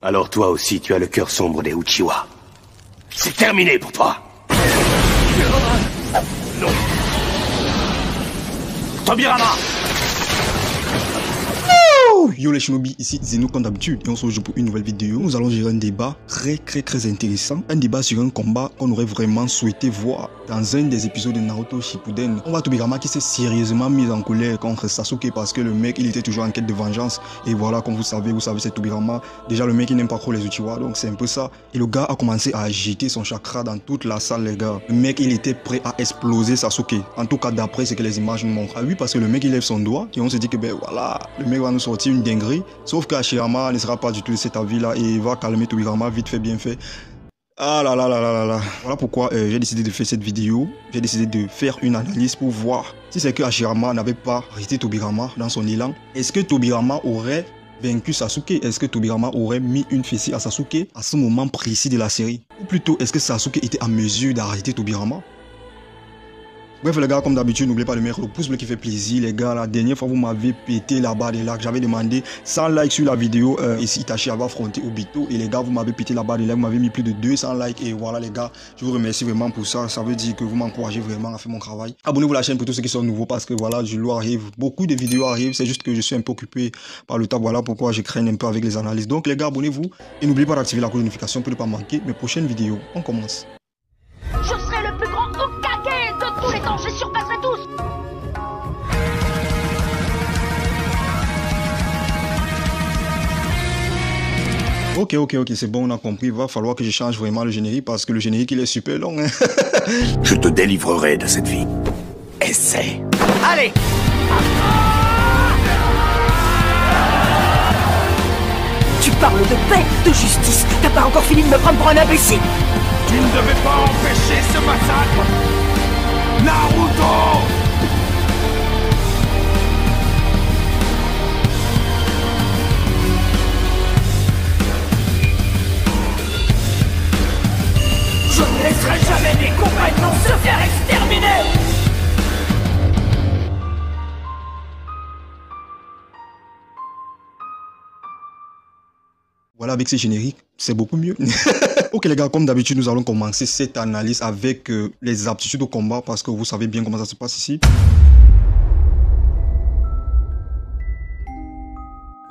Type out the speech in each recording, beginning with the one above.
Alors toi aussi, tu as le cœur sombre des Uchiwa. C'est terminé pour toi. Non. Tobirama. Yo les shinobi, ici Zeno comme d'habitude et on se retrouve pour une nouvelle vidéo. Nous allons gérer un débat très intéressant. Un débat sur un combat qu'on aurait vraiment souhaité voir dans un des épisodes de Naruto Shippuden. On voit Tobirama qui s'est sérieusement mis en colère contre Sasuke parce que le mec il était toujours en quête de vengeance. Et voilà, comme vous savez c'est Tobirama. Déjà le mec il n'aime pas trop les Uchiwa, donc c'est un peu ça. Et le gars a commencé à agiter son chakra dans toute la salle les gars. Le mec il était prêt à exploser Sasuke. En tout cas d'après ce que les images nous montrent. Ah oui, parce que le mec il lève son doigt et on se dit que ben voilà, le mec va nous sortir une dinguerie, sauf que Hashirama ne sera pas du tout de cet avis là et il va calmer Tobirama vite fait bien fait. Ah là là là là là là. Voilà pourquoi j'ai décidé de faire cette vidéo. J'ai décidé de faire une analyse pour voir si c'est que Hashirama n'avait pas arrêté Tobirama dans son élan. Est-ce que Tobirama aurait vaincu Sasuke? Est-ce que Tobirama aurait mis une fessée à Sasuke à ce moment précis de la série? Ou plutôt, est-ce que Sasuke était en mesure d'arrêter Tobirama? Bref les gars, comme d'habitude, n'oubliez pas de mettre le pouce bleu qui fait plaisir les gars. La dernière fois vous m'avez pété la barre des likes, j'avais demandé 100 likes sur la vidéo ici Itachi avait affronté Obito et les gars vous m'avez pété la barre des likes, vous m'avez mis plus de 200 likes et voilà les gars, je vous remercie vraiment pour ça. Ça veut dire que vous m'encouragez vraiment à faire mon travail. Abonnez-vous à la chaîne pour tous ceux qui sont nouveaux parce que voilà, du lot arrive, beaucoup de vidéos arrivent, c'est juste que je suis un peu occupé par le temps, voilà pourquoi je crains un peu avec les analyses. Donc les gars, abonnez-vous et n'oubliez pas d'activer la cloche de notification pour ne pas manquer mes prochaines vidéos. On commence. Je serai le plus grand Hokage de tous les temps, je surpasserai tous. Ok, c'est bon, on a compris. Il va falloir que je change vraiment le générique parce que le générique il est super long. Hein. Je te délivrerai de cette vie. Essaie. Allez. Tu parles de paix, de justice. T'as pas encore fini de me prendre pour un imbécile. Tu ne devais pas empêcher ce massacre, Naruto! Je ne laisserai jamais mes compagnons se faire exterminer. Voilà, avec ces génériques, c'est beaucoup mieux. Ok les gars, comme d'habitude, nous allons commencer cette analyse avec les aptitudes au combat parce que vous savez bien comment ça se passe ici.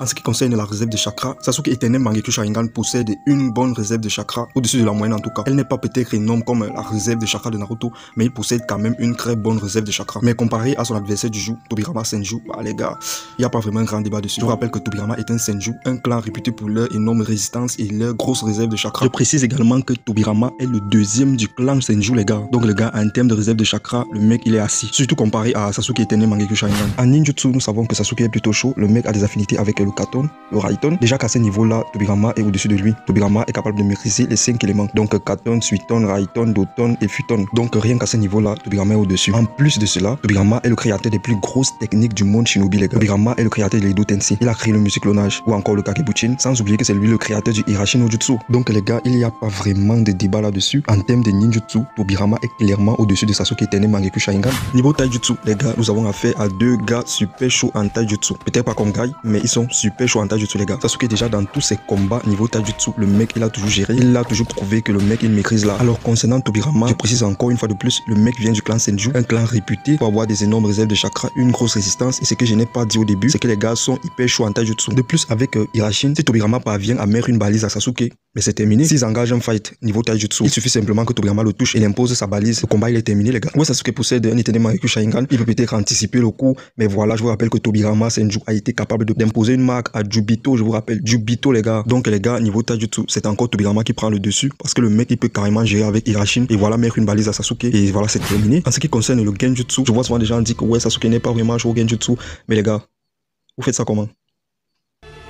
En ce qui concerne la réserve de chakra, Sasuke Éternel Mangekyou Sharingan possède une bonne réserve de chakra, au-dessus de la moyenne en tout cas. Elle n'est pas peut-être énorme comme la réserve de chakra de Naruto, mais il possède quand même une très bonne réserve de chakra. Mais comparé à son adversaire du jour, Tobirama Senju, bah les gars, il n'y a pas vraiment un grand débat dessus. Je vous rappelle que Tobirama est un Senju, un clan réputé pour leur énorme résistance et leur grosse réserve de chakra. Je précise également que Tobirama est le deuxième du clan Senju les gars. Donc les gars, en termes de réserve de chakra, le mec il est assis. Surtout comparé à Sasuke Éternel Mangekyou Sharingan. En ninjutsu, nous savons que Sasuke est plutôt chaud, le mec a des affinités avec le Katon, le Raiton. Déjà qu'à ce niveau-là, Tobirama est au-dessus de lui. Tobirama est capable de maîtriser les 5 éléments. Donc Katon, Suiton, Raiton, Doton et Futon. Donc rien qu'à ce niveau-là, Tobirama est au-dessus. En plus de cela, Tobirama est le créateur des plus grosses techniques du monde shinobi les gars. Tobirama est le créateur de l'Edo Tensei. Il a créé le musclonnage ou encore le Kagebushin, sans oublier que c'est lui le créateur du Irashi no Jutsu. Donc les gars, il n'y a pas vraiment de débat là-dessus. En termes de ninjutsu, Tobirama est clairement au-dessus de Sasuke Éternel Mangekyou Sharingan. Niveau taijutsu, les gars, nous avons affaire à deux gars super chauds en taijutsu. Peut-être pas comme Gai, mais ils sont super chauds en taijutsu les gars. Sasuke déjà dans tous ses combats niveau taijutsu, le mec il a toujours géré, il a toujours prouvé que le mec il maîtrise là. Alors concernant Tobirama, je précise encore une fois de plus, le mec vient du clan Senju, un clan réputé pour avoir des énormes réserves de chakra, une grosse résistance, et ce que je n'ai pas dit au début, c'est que les gars sont hyper chauds en taijutsu. De plus avec Hirashin, si Tobirama parvient à mettre une balise à Sasuke, mais c'est terminé. S'ils engagent un fight niveau taijutsu, il suffit simplement que Tobirama le touche et il impose sa balise, le combat il est terminé les gars. Ouais, Sasuke possède un Éternel Mangekyou Sharingan, il peut peut-être anticiper le coup, mais voilà, je vous rappelle que Tobirama Senju a été capable d'imposer une marque à Jubito, je vous rappelle Jubito les gars. Donc les gars, niveau taijutsu, c'est encore Tobirama qui prend le dessus parce que le mec il peut carrément gérer avec Hirashin et voilà mettre une balise à Sasuke et voilà c'est terminé. En ce qui concerne le genjutsu, je vois souvent des gens dire que ouais Sasuke n'est pas vraiment chaud au genjutsu, mais les gars, vous faites ça comment?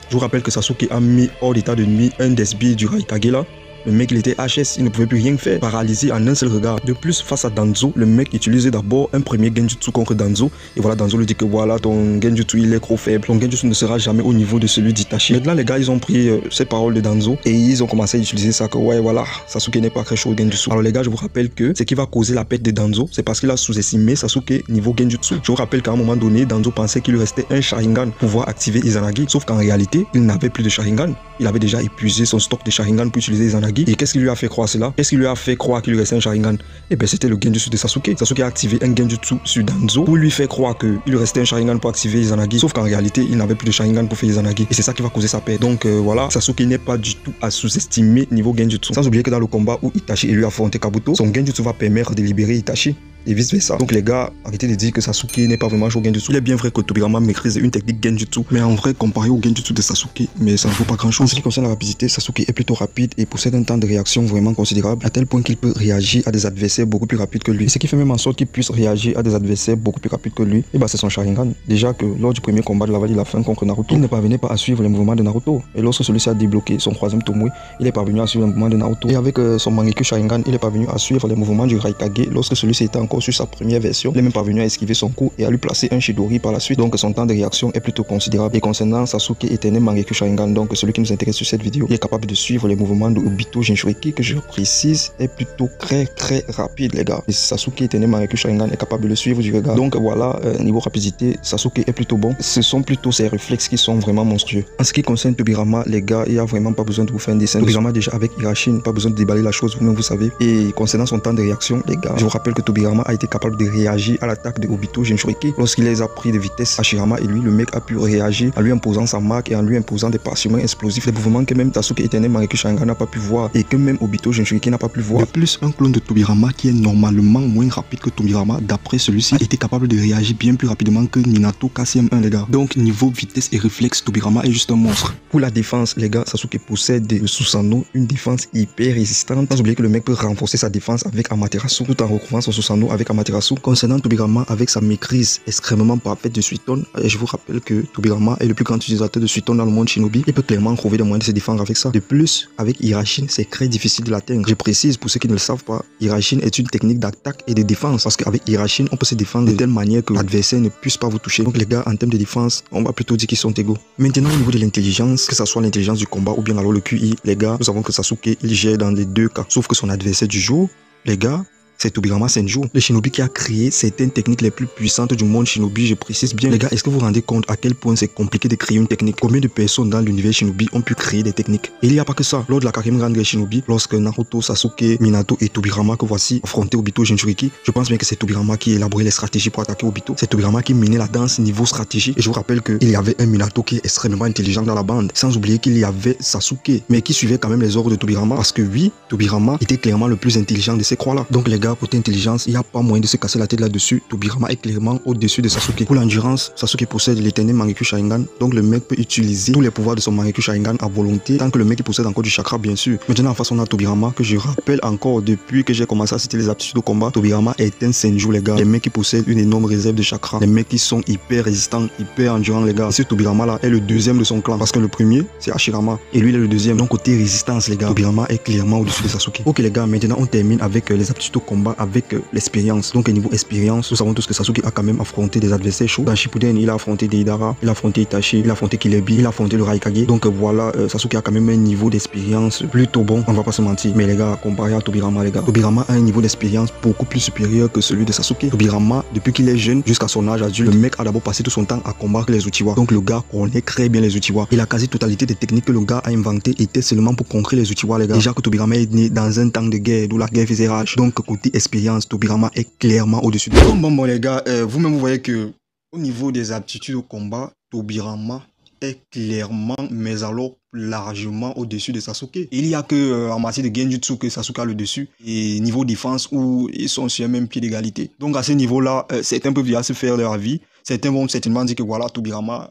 Je vous rappelle que Sasuke a mis hors d'état de nuit un des sbires du Raikage là. Le mec il était HS, il ne pouvait plus rien faire, paralysé en un seul regard. De plus, face à Danzo, le mec utilisait d'abord un premier genjutsu contre Danzo. Et voilà, Danzo lui dit que voilà, ton genjutsu il est trop faible, ton genjutsu ne sera jamais au niveau de celui d'Itachi. Maintenant les gars ils ont pris ces paroles de Danzo et ils ont commencé à utiliser ça que ouais voilà, Sasuke n'est pas très chaud au genjutsu. Alors les gars, je vous rappelle que ce qui va causer la perte de Danzo, c'est parce qu'il a sous-estimé Sasuke niveau genjutsu. Je vous rappelle qu'à un moment donné, Danzo pensait qu'il lui restait un Sharingan pour pouvoir activer Izanagi, sauf qu'en réalité, il n'avait plus de Sharingan. Il avait déjà épuisé son stock de Sharingan pour utiliser Izanagi. Et qu'est-ce qui lui a fait croire cela? Qu'est-ce qui lui a fait croire qu'il lui restait un Sharingan? Eh bien, c'était le genjutsu de Sasuke. Sasuke a activé un genjutsu sur Danzo pour lui faire croire qu'il lui restait un Sharingan pour activer Izanagi, sauf qu'en réalité, il n'avait plus de Sharingan pour faire Izanagi. Et c'est ça qui va causer sa perte. Donc voilà, Sasuke n'est pas du tout à sous-estimer niveau genjutsu. Sans oublier que dans le combat où Itachi lui a affronté Kabuto, son genjutsu va permettre de libérer Itachi. Et vice versa. Donc les gars, arrêtez de dire que Sasuke n'est pas vraiment chaud au genjutsu. Il est bien vrai que Tobirama maîtrise une technique genjutsu, mais en vrai, comparé au genjutsu de Sasuke, mais ça ne vaut pas grand chose. En ce qui concerne la rapidité, Sasuke est plutôt rapide et possède un temps de réaction vraiment considérable, à tel point qu'il peut réagir à des adversaires beaucoup plus rapides que lui. Et ce qui fait même en sorte qu'il puisse réagir à des adversaires beaucoup plus rapides que lui, et bah c'est son Sharingan. Déjà que lors du premier combat de la vallée de la fin contre Naruto, il ne parvenait pas à suivre les mouvements de Naruto. Et lorsque celui-ci a débloqué son troisième Tomoe, il est parvenu à suivre les mouvements de Naruto. Et avec son Mangekyou Sharingan, il est parvenu à suivre les mouvements du Raikage lorsque celui-ci était encore sur sa première version. Il est même parvenu à esquiver son coup et à lui placer un Chidori par la suite. Donc son temps de réaction est plutôt considérable. Et concernant Sasuke éternel Mangekyou Sharingan, donc celui qui nous intéresse sur cette vidéo, il est capable de suivre les mouvements de Obito Jinchuriki, que je précise est plutôt très rapide les gars. Et Sasuke éternel Mangekyou Sharingan est capable de le suivre du regard. Donc voilà, niveau rapidité, Sasuke est plutôt bon. Ce sont plutôt ses réflexes qui sont vraiment monstrueux. En ce qui concerne Tobirama, les gars, il n'y a vraiment pas besoin de vous faire un dessin. Tobirama déjà avec Hirashin, pas besoin de déballer la chose, vous-même vous savez. Et concernant son temps de réaction, les gars, je vous rappelle que Tobirama a été capable de réagir à l'attaque de Obito Jinchuriki lorsqu'il les a pris de vitesse à Shirama, et lui, le mec a pu réagir en lui imposant sa marque et en lui imposant des parchemins explosifs, des mouvements que même Sasuke éternel Mangekyou Sharingan n'a pas pu voir et que même Obito Jinchuriki n'a pas pu voir. De plus, un clone de Tobirama qui est normalement moins rapide que Tobirama, d'après celui-ci, a été capable de réagir bien plus rapidement que Minato KCM1 les gars. Donc niveau vitesse et réflexe, Tobirama est juste un monstre. Pour la défense, les gars, Sasuke possède le Susanoo, une défense hyper résistante. Sans oublier que le mec peut renforcer sa défense avec Amaterasu tout en recouvrant son Susanoo avec Amaterasu. Concernant Tobirama, avec sa maîtrise extrêmement parfaite de Suiton, et je vous rappelle que Tobirama est le plus grand utilisateur de Suiton dans le monde shinobi, il peut clairement trouver des moyens de se défendre avec ça. De plus, avec Hirashin, c'est très difficile de l'atteindre. Je précise pour ceux qui ne le savent pas, Hirashin est une technique d'attaque et de défense, parce qu'avec Hirashin, on peut se défendre de telle manière que l'adversaire ne puisse pas vous toucher. Donc les gars, en termes de défense, on va plutôt dire qu'ils sont égaux. Maintenant, au niveau de l'intelligence, que ce soit l'intelligence du combat ou bien alors le QI, les gars, nous savons que Sasuke, il gère dans les deux cas. Sauf que son adversaire du jour, les gars, c'est Tobirama Senju, le shinobi qui a créé certaines techniques les plus puissantes du monde shinobi, je précise bien. Les gars, est-ce que vous vous rendez compte à quel point c'est compliqué de créer une technique? Combien de personnes dans l'univers shinobi ont pu créer des techniques? Et il n'y a pas que ça. Lors de la 4e grande guerre shinobi, lorsque Naruto, Sasuke, Minato et Tobirama que voici affrontaient Obito Jinchuriki, je pense bien que c'est Tobirama qui élaborait les stratégies pour attaquer Obito. C'est Tobirama qui menait la danse niveau stratégie. Et je vous rappelle qu'il y avait un Minato qui est extrêmement intelligent dans la bande. Sans oublier qu'il y avait Sasuke, mais qui suivait quand même les ordres de Tobirama, parce que oui, Tobirama était clairement le plus intelligent de ces croix-là. Donc les gars, côté intelligence, il n'y a pas moyen de se casser la tête là-dessus. Tobirama est clairement au-dessus de Sasuke. Pour l'endurance, Sasuke possède l'éternel Mangekyou Sharingan, donc le mec peut utiliser tous les pouvoirs de son Mangekyou Sharingan à volonté, tant que le mec possède encore du chakra bien sûr. Maintenant en face on a Tobirama, que je rappelle encore depuis que j'ai commencé à citer les aptitudes au combat. Tobirama est un Senju les gars, les mecs qui possèdent une énorme réserve de chakra, les mecs qui sont hyper résistants, hyper endurants les gars. Et ce Tobirama là est le deuxième de son clan, parce que le premier c'est Hashirama et lui il est le deuxième. Donc côté résistance les gars, Tobirama est clairement au-dessus de Sasuke. Ok les gars, maintenant on termine avec les aptitudes au combat, avec l'expérience. Donc niveau expérience, nous savons tous que Sasuke a quand même affronté des adversaires chauds. Dans Shippuden, il a affronté Deidara, il a affronté Itachi, il a affronté Kilebi, il a affronté le Raikage. Donc voilà, Sasuke a quand même un niveau d'expérience plutôt bon, on va pas se mentir. Mais les gars, comparé à Tobirama les gars, Tobirama a un niveau d'expérience beaucoup plus supérieur que celui de Sasuke. Tobirama, depuis qu'il est jeune jusqu'à son âge adulte, le mec a d'abord passé tout son temps à combattre les Uchiwa. Donc le gars connaît très bien les Uchiwa. Et la quasi-totalité des techniques que le gars a inventées étaient seulement pour conquérir les Uchiwa les gars. Déjà que Tobirama est né dans un temps de guerre où la guerre faisait rage. Donc côté expérience, Tobirama est clairement au-dessus de... Bon les gars, vous-même vous voyez que au niveau des aptitudes au combat, Tobirama est clairement, mais alors largement au-dessus de Sasuke. Il n'y a que en matière de genjutsu que Sasuke a le dessus, et niveau défense où ils sont sur un même pied d'égalité. Donc à ce niveau-là, certains peuvent déjà se faire leur avis. Certains vont certainement dire que voilà, Tobirama,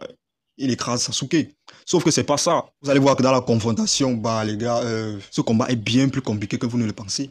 il écrase Sasuke. Sauf que c'est pas ça. Vous allez voir que dans la confrontation, bah les gars, ce combat est bien plus compliqué que vous ne le pensez.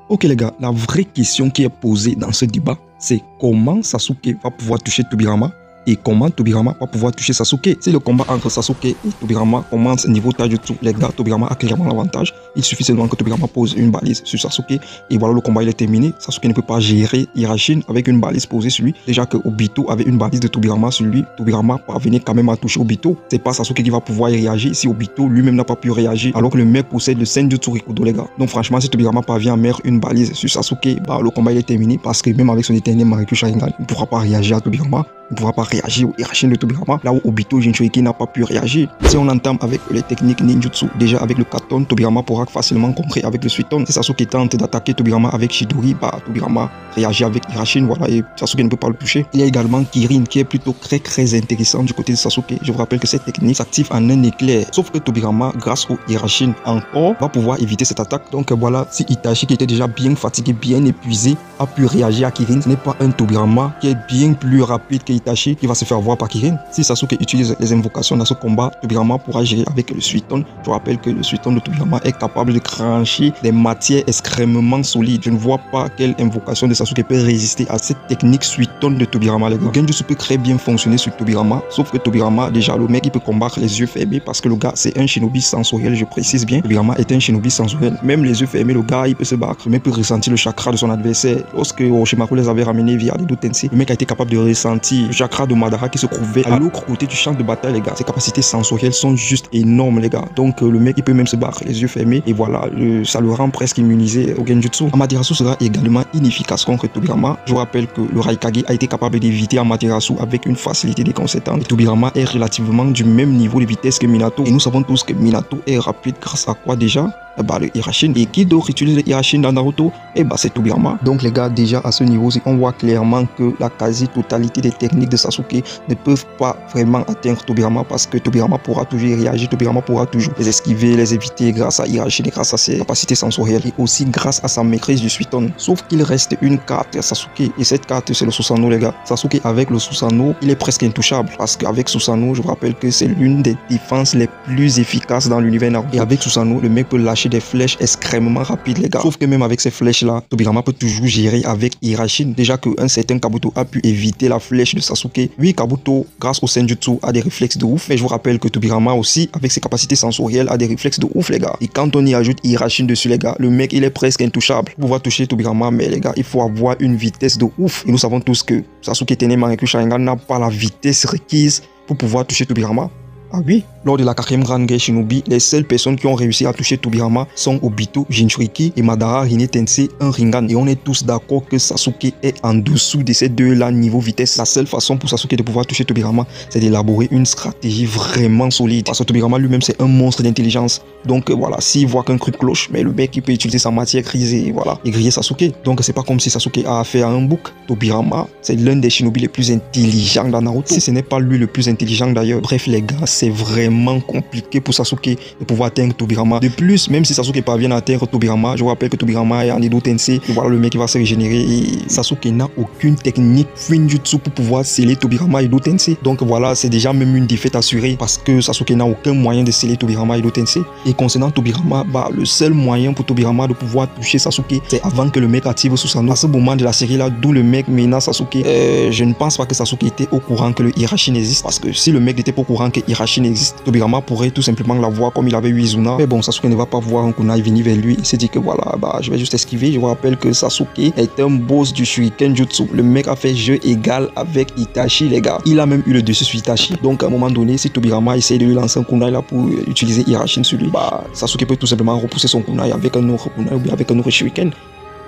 Ok les gars, la vraie question qui est posée dans ce débat, c'est comment Sasuke va pouvoir toucher Tobirama et comment Tobirama va pouvoir toucher Sasuke. Si le combat entre Sasuke et Tobirama commence niveau Taijutsu, les gars, Tobirama a clairement l'avantage. Il suffit seulement que Tobirama pose une balise sur Sasuke et voilà, le combat il est terminé. Sasuke ne peut pas gérer Hirashin avec une balise posée sur lui. Déjà que Obito avait une balise de Tobirama sur lui, Tobirama parvenait quand même à toucher Obito. C'est pas Sasuke qui va pouvoir y réagir si Obito lui-même n'a pas pu réagir alors que le mec possède le Senjutsu Rikudo, les gars. Donc franchement, si Tobirama parvient à mettre une balise sur Sasuke, bah le combat il est terminé parce que même avec son éternel Mangekyou Sharingan, il ne pourra pas réagir à Tobirama. Il ne pourra pas réagir au Hirashin de Tobirama, là où Obito Jinchuriki n'a pas pu réagir. Si on entame avec les techniques ninjutsu, déjà avec le Katon, Tobirama pourra facilement contrer avec le Suiton. Si Sasuke tente d'attaquer Tobirama avec Chidori, bah Tobirama réagit avec Hirashin, voilà, et Sasuke ne peut pas le toucher. Il y a également Kirin qui est plutôt très intéressant du côté de Sasuke. Je vous rappelle que cette technique s'active en un éclair, sauf que Tobirama, grâce au Hirashin encore, va pouvoir éviter cette attaque. Donc voilà, si Itachi qui était déjà bien fatigué, bien épuisé, a pu réagir à Kirin, ce n'est pas un Tobirama qui est bien plus rapide que Itachi qui va se faire voir par Kirin. Si Sasuke utilise les invocations dans ce combat, Tobirama pourra gérer avec le Suiton. Je vous rappelle que le Suiton de Tobirama est capable de crancher des matières extrêmement solides. Je ne vois pas quelle invocation de Sasuke peut résister à cette technique Suiton de Tobirama, les gars. Genjutsu peut très bien fonctionner sur Tobirama, sauf que Tobirama, déjà le mec il peut combattre les yeux fermés parce que le gars c'est un shinobi sensoriel, je précise bien. Tobirama est un shinobi sensoriel. Même les yeux fermés, le gars il peut se battre. Le mec peut ressentir le chakra de son adversaire. Lorsque Orochimaru les avait ramenés via les Tensei, le mec a été capable de ressentir le chakra de Madara qui se trouvait à l'autre côté du champ de bataille, les gars. Ses capacités sensorielles sont juste énormes, les gars. Donc le mec il peut même se battre les yeux fermés et voilà, ça le rend presque immunisé au Genjutsu. Amaterasu sera également inefficace contre Tobirama. Je vous rappelle que le Raikage a été capable d'éviter Amaterasu avec une facilité déconcertante. Et Tobirama est relativement du même niveau de vitesse que Minato. Et nous savons tous que Minato est rapide grâce à quoi déjà? Bah, le Hirashin. Et qui d'autre utilise le Hirashin dans Naruto? Et bah c'est Tobirama. Donc les gars, déjà à ce niveau, on voit clairement que la quasi-totalité des techniques de Sasuke ne peuvent pas vraiment atteindre Tobirama parce que Tobirama pourra toujours réagir, Tobirama pourra toujours les esquiver, les éviter grâce à Hirashin et grâce à ses capacités sensorielles et aussi grâce à sa maîtrise du Suiton. Sauf qu'il reste une carte à Sasuke et cette carte c'est le Susanoo, les gars. Sasuke avec le Susanoo, il est presque intouchable parce qu'avec Susanoo, je vous rappelle que c'est l'une des défenses les plus efficaces dans l'univers Naruto. Et avec Susanoo, le mec peut lâcher des flèches extrêmement rapides, les gars. Sauf que même avec ces flèches là, Tobirama peut toujours gérer avec Hirashin. Déjà qu'un certain Kabuto a pu éviter la flèche de Sasuke. Oui, Kabuto, grâce au Senjutsu, a des réflexes de ouf. Mais je vous rappelle que Tobirama aussi, avec ses capacités sensorielles, a des réflexes de ouf, les gars. Et quand on y ajoute Hirashin dessus, les gars, le mec il est presque intouchable. Pour pouvoir toucher Tobirama, mais les gars, il faut avoir une vitesse de ouf. Et nous savons tous que Sasuke Tenen Mangekyou Sharingan n'a pas la vitesse requise pour pouvoir toucher Tobirama. Ah oui, lors de la 4e grande guerre shinobi, les seules personnes qui ont réussi à toucher Tobirama sont Obito, Jinchuriki et Madara Rinne Tensei, un Rinnegan. Et on est tous d'accord que Sasuke est en dessous de ces deux-là niveau vitesse. La seule façon pour Sasuke de pouvoir toucher Tobirama, c'est d'élaborer une stratégie vraiment solide. Parce que Tobirama lui-même, c'est un monstre d'intelligence. Donc voilà, s'il voit qu'un truc cloche, mais le mec, il peut utiliser sa matière grise et voilà, et griller Sasuke. Donc c'est pas comme si Sasuke a affaire à un bouc. Tobirama, c'est l'un des shinobi les plus intelligents dans Naruto. Si ce n'est pas lui le plus intelligent d'ailleurs. Bref les gars, c'est vraiment compliqué pour Sasuke de pouvoir atteindre Tobirama. De plus, même si Sasuke parvient à atteindre Tobirama, je vous rappelle que Tobirama est en Edo Tensei. Et voilà, le mec qui va se régénérer. Et Sasuke n'a aucune technique Fuinjutsu pour pouvoir sceller Tobirama Edo Tensei. Donc voilà, c'est déjà même une défaite assurée parce que Sasuke n'a aucun moyen de sceller Tobirama Edo Tensei. Et concernant Tobirama, bah, le seul moyen pour Tobirama de pouvoir toucher Sasuke, c'est avant que le mec active Susanoo. À ce moment de la série là, d'où le mec menace Sasuke, je ne pense pas que Sasuke était au courant que le Hirashin existe. Parce que si le mec n'était pas au courant que Hirashin existe, Tobirama pourrait tout simplement la voir comme il avait eu Izuna. Mais bon, Sasuke ne va pas voir un kunai venir vers lui. Il s'est dit que voilà, bah, je vais juste esquiver. Je vous rappelle que Sasuke est un boss du Shuriken Jutsu. Le mec a fait jeu égal avec Itachi, les gars. Il a même eu le dessus sur Itachi. Donc à un moment donné, si Tobirama essaye de lui lancer un kunai là pour utiliser Hirashin sur lui, bah, Sasuke peut tout simplement repousser son kunai avec un autre kunai ou bien avec un autre Shuriken.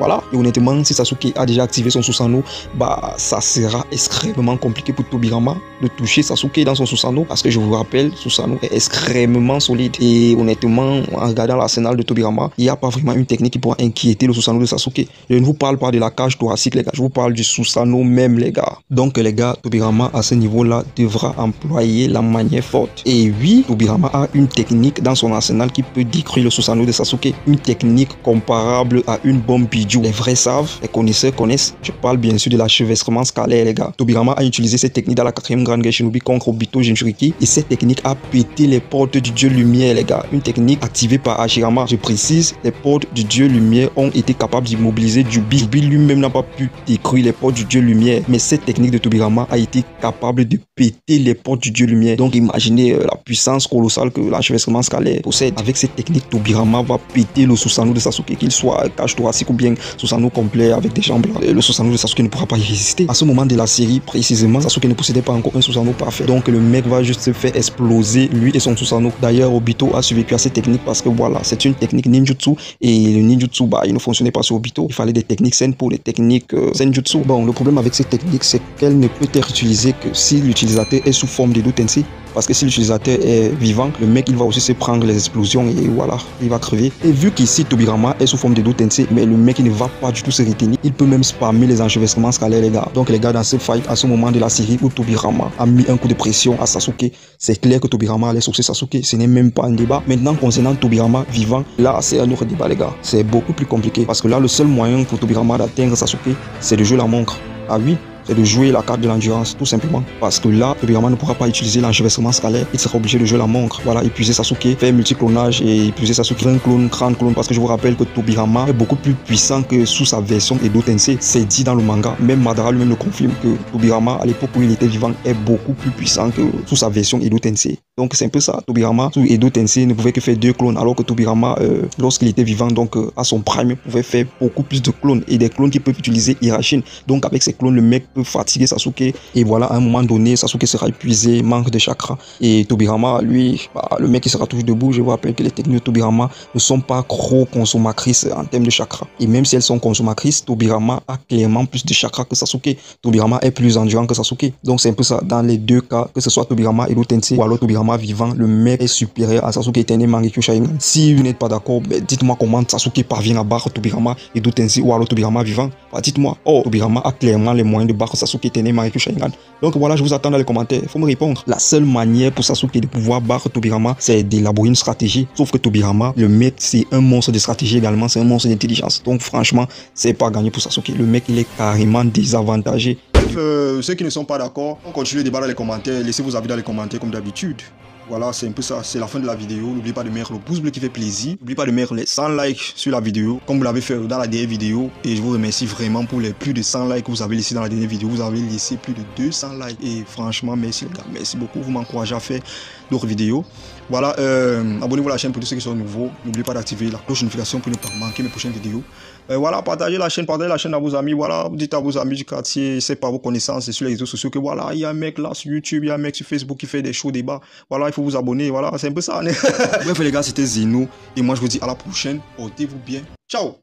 Voilà, et honnêtement, si Sasuke a déjà activé son Susanoo, bah ça sera extrêmement compliqué pour Tobirama de toucher Sasuke dans son Susanoo parce que je vous rappelle, Susanoo est extrêmement solide et honnêtement, en regardant l'arsenal de Tobirama, il n'y a pas vraiment une technique qui pourra inquiéter le Susanoo de Sasuke. Je ne vous parle pas de la cage thoracique, les gars, je vous parle du Susanoo même, les gars. Donc les gars, Tobirama à ce niveau-là devra employer la manière forte. Et oui, Tobirama a une technique dans son arsenal qui peut détruire le Susanoo de Sasuke, une technique comparable à une bombe Bijou. Les vrais savent, les connaisseurs connaissent. Je parle bien sûr de l'enchevêtrement scalaire, les gars. Tobirama a utilisé cette technique dans la 4e grande guerre Shinobi contre Obito Jinchuriki. Et cette technique a pété les portes du dieu lumière, les gars. Une technique activée par Hashirama. Je précise, les portes du dieu lumière ont été capables d'immobiliser Jubi. Jubi lui-même n'a pas pu détruire les portes du dieu lumière. Mais cette technique de Tobirama a été capable de péter les portes du dieu lumière. Donc imaginez la puissance colossale que l'enchevêtrement scalaire possède. Avec cette technique, Tobirama va péter le Susanoo de Sasuke, qu'il soit cage thoracique ou bien Susanoo complet avec des jambes là. Le Susanoo de Sasuke ne pourra pas y résister. À ce moment de la série, précisément, Sasuke ne possédait pas encore un Susanoo parfait. Donc le mec va juste se faire exploser, lui et son Susanoo. D'ailleurs, Obito a survécu à cette technique parce que voilà, c'est une technique ninjutsu. Et le ninjutsu, bah, il ne fonctionnait pas sur Obito. Il fallait des techniques saines pour les techniques senjutsu. Bon, le problème avec cette technique, c'est qu'elle ne peut être utilisée que si l'utilisateur est sous forme d'Edo Tensei. Parce que si l'utilisateur est vivant, le mec il va aussi se prendre les explosions et voilà, il va crever. Et vu qu'ici Tobirama est sous forme d'Edo Tensei, mais le mec il ne va pas du tout se retenir, il peut même spammer les enchevêtrements scalaires, les gars. Donc les gars, dans ce fight, à ce moment de la série où Tobirama a mis un coup de pression à Sasuke, c'est clair que Tobirama allait saucer Sasuke, ce n'est même pas un débat. Maintenant concernant Tobirama vivant, là c'est un autre débat, les gars. C'est beaucoup plus compliqué parce que là le seul moyen pour Tobirama d'atteindre Sasuke, c'est de jouer la montre. Ah oui, c'est de jouer la carte de l'endurance, tout simplement. Parce que là, Tobirama ne pourra pas utiliser l'enchevêtrement scalaire. Il sera obligé de jouer la montre. Voilà, épuiser Sasuke, faire multi-clonage et épuiser Sasuke. 20 clones, 30 clones. Parce que je vous rappelle que Tobirama est beaucoup plus puissant que sous sa version Edo Tensei. C'est dit dans le manga. Même Madara lui-même le confirme que Tobirama, à l'époque où il était vivant, est beaucoup plus puissant que sous sa version Edo Tensei. Donc c'est un peu ça. Tobirama, sous Edo Tensei, ne pouvait que faire 2 clones. Alors que Tobirama, lorsqu'il était vivant, donc à son prime, pouvait faire beaucoup plus de clones. Et des clones qui peuvent utiliser Hirashin. Donc avec ces clones, le mec peut fatiguer Sasuke. Et voilà, à un moment donné, Sasuke sera épuisé, manque de chakra. Et Tobirama, lui, bah, le mec il sera toujours debout. Je vous rappelle que les techniques de Tobirama ne sont pas trop consommatrices en termes de chakra. Et même si elles sont consommatrices, Tobirama a clairement plus de chakra que Sasuke. Tobirama est plus endurant que Sasuke. Donc c'est un peu ça dans les deux cas, que ce soit Tobirama et Edo Tensei ou alors Tobirama vivant, le mec est supérieur à Sasuke éternel Mangekyo Sharingan. Si vous n'êtes pas d'accord, dites-moi comment Sasuke parvient à battre Tobirama et Edo Tensei ou alors Tobirama vivant. Bah, dites-moi. Oh, Tobirama a clairement les moyens de battre Sasuke éternel Mangekyo Sharingan. Donc voilà, je vous attends dans les commentaires. Il faut me répondre. La seule manière pour Sasuke de pouvoir battre Tobirama, c'est d'élaborer une stratégie. Sauf que Tobirama, le mec, c'est un monstre de stratégie également, c'est un monstre d'intelligence. Donc franchement, c'est pas gagné pour Sasuke. Le mec, il est carrément désavantagé. Ceux qui ne sont pas d'accord, on continue le débat dans les commentaires. Laissez vos avis dans les commentaires comme d'habitude. Voilà, c'est un peu ça, c'est la fin de la vidéo. N'oubliez pas de mettre le pouce bleu qui fait plaisir. N'oubliez pas de mettre les 100 likes sur la vidéo, comme vous l'avez fait dans la dernière vidéo. Et je vous remercie vraiment pour les plus de 100 likes que vous avez laissé dans la dernière vidéo. Vous avez laissé plus de 200 likes. Et franchement, merci les gars, merci beaucoup. Vous m'encouragez à faire d'autres vidéos. Voilà, abonnez-vous à la chaîne pour tous ceux qui sont nouveaux. N'oubliez pas d'activer la cloche de notification pour ne pas manquer mes prochaines vidéos. Voilà, partagez la chaîne à vos amis. Voilà, dites à vos amis du quartier, c'est pas vos connaissances et sur les réseaux sociaux que voilà, il y a un mec là sur YouTube, il y a un mec sur Facebook qui fait des shows débats. Voilà, il faut vous abonner. Voilà, c'est un peu ça. Bref les gars, c'était Zeno et moi je vous dis à la prochaine. Portez-vous bien. Ciao.